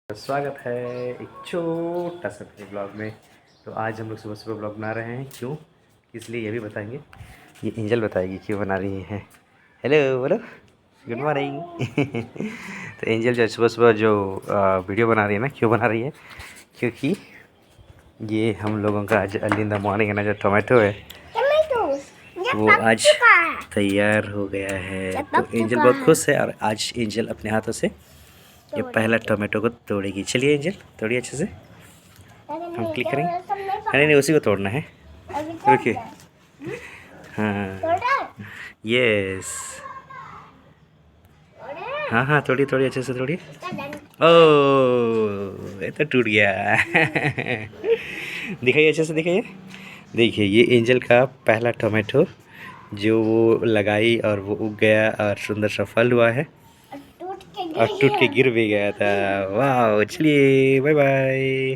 स्वागत है एक छोटा सा ब्लॉग में। तो आज हम लोग सुबह सुबह ब्लॉग बना रहे हैं। क्यों, किस लिए, ये भी बताएंगे। ये एंजल बताएगी क्यों बना रही है। हेलो बोलो, गुड मॉर्निंग। तो एंजल जो सुबह सुबह जो वीडियो बना रही है ना, क्यों बना रही है, क्योंकि ये हम लोगों का आज अर्ली इन द मॉर्निंग है ना, जो टोमेटो है वो आज तैयार हो गया है। तो एंजल बहुत खुश है और आज एंजल अपने हाथों से ये पहला टोमेटो को तोड़ेगी। चलिए एंजल, तोड़िए अच्छे से, हम क्लिक करेंगे। नहीं नहीं, उसी को तोड़ना है, रुकिए। हाँ यस, हाँ हाँ, तोड़िए तोड़िए अच्छे से तोड़िए। ओह, ये तो टूट गया। दिखाइए अच्छे से, दिखाइए। देखिए ये एंजल का पहला टोमेटो जो वो लगाई और वो उग गया और सुंदर सा फल हुआ है और टूट के गिर भी गया था। वाह, चलिए बाय बाय।